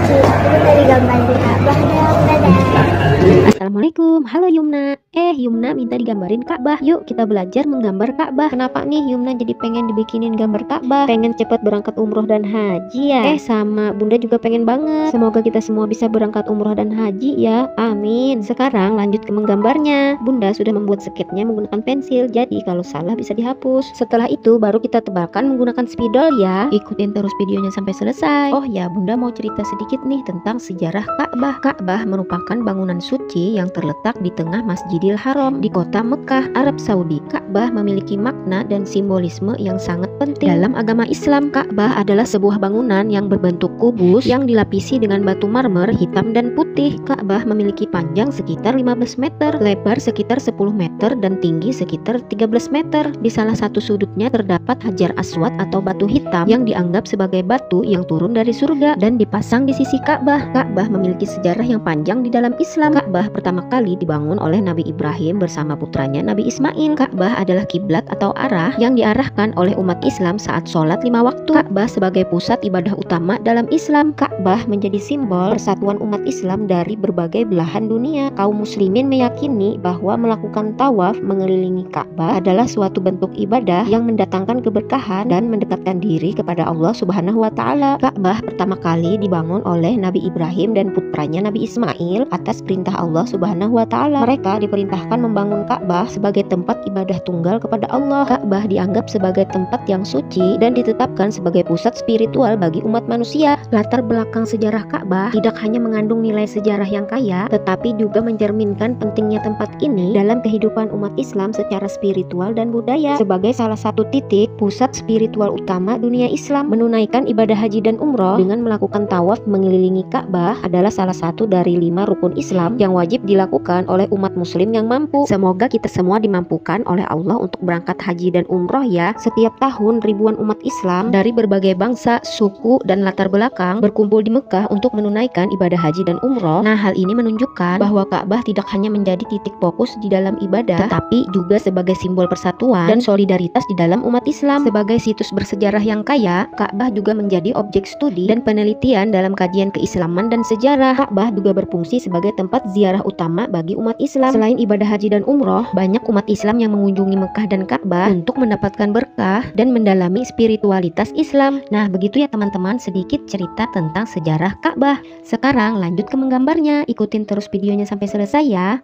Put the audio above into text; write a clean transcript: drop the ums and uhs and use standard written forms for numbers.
lucu. Bunda digambar di Ka'bah dong. Dadah. Assalamualaikum, halo Yumna. Yumna minta digambarin Ka'bah. Yuk kita belajar menggambar Ka'bah. Kenapa nih Yumna jadi pengen dibikinin gambar Ka'bah? Pengen cepet berangkat umroh dan haji ya? Sama Bunda juga pengen banget. Semoga kita semua bisa berangkat umroh dan haji ya. Amin. Sekarang lanjut ke menggambarnya. Bunda sudah membuat sketnya menggunakan pensil. Jadi kalau salah bisa dihapus. Setelah itu baru kita tebalkan menggunakan spidol ya. Ikutin terus videonya sampai selesai. Oh ya, Bunda mau cerita sedikit nih tentang sejarah Ka'bah. Ka'bah merupakan bangunan suci yang terletak di tengah Masjidil Haram di kota Mekah, Arab Saudi. Ka'bah memiliki makna dan simbolisme yang sangat penting dalam agama Islam. Ka'bah adalah sebuah bangunan yang berbentuk kubus yang dilapisi dengan batu marmer hitam dan putih. Ka'bah memiliki panjang sekitar 15 meter, lebar sekitar 10 meter dan tinggi sekitar 13 meter. Di salah satu sudutnya terdapat Hajar Aswad atau batu hitam yang dianggap sebagai batu yang turun dari surga dan dipasang di sisi Ka'bah. Ka'bah memiliki sejarah yang panjang di dalam Islam. Ka'bah pertama kali dibangun oleh Nabi Ibrahim bersama putranya Nabi Ismail. Ka'bah adalah kiblat atau arah yang diarahkan oleh umat Islam saat sholat 5 waktu. Ka'bah sebagai pusat ibadah utama dalam Islam. Ka'bah menjadi simbol persatuan umat Islam dari berbagai belahan dunia. Kaum muslimin meyakini bahwa melakukan tawaf mengelilingi Ka'bah adalah suatu bentuk ibadah yang mendatangkan keberkahan dan mendekatkan diri kepada Allah Subhanahu wa Ta'ala. Ka'bah pertama kali dibangun oleh Nabi Ibrahim dan putranya Nabi Ismail atas perintah Allah Subhanahu wa Ta'ala. Mereka diperintahkan membangun Ka'bah sebagai tempat ibadah tunggal kepada Allah. Ka'bah dianggap sebagai tempat yang suci dan ditetapkan sebagai pusat spiritual bagi umat manusia. Latar belakang sejarah Ka'bah tidak hanya mengandung nilai sejarah yang kaya, tetapi juga mencerminkan pentingnya tempat ini dalam kehidupan umat Islam secara spiritual dan budaya. Sebagai salah satu titik pusat spiritual utama dunia Islam, menunaikan ibadah haji dan umroh dengan melakukan tawaf mengelilingi Ka'bah adalah salah satu dari 5 rukun Islam yang wajib dilakukan oleh umat muslim yang mampu. Semoga kita semua dimampukan oleh Allah untuk berangkat haji dan umroh ya. Setiap tahun ribuan umat Islam dari berbagai bangsa, suku, dan latar belakang berkumpul di Mekah untuk menunaikan ibadah haji dan umroh. Nah, hal ini menunjukkan bahwa Ka'bah tidak hanya menjadi titik fokus di dalam ibadah, tetapi juga sebagai simbol persatuan dan solidaritas di dalam umat Islam. Sebagai situs bersejarah yang kaya, Ka'bah juga menjadi objek studi dan penelitian dalam kajian keislaman dan sejarah. Ka'bah juga berfungsi sebagai tempat ziarah utama bagi umat Islam. Selain ibadah haji dan umroh, banyak umat Islam yang mengunjungi Mekah dan Ka'bah untuk mendapatkan berkah dan mendalami spiritualitas Islam. Nah, begitu ya teman-teman, sedikit cerita tentang sejarah Ka'bah. Sekarang lanjut ke menggambarnya. Ikutin terus videonya sampai selesai ya.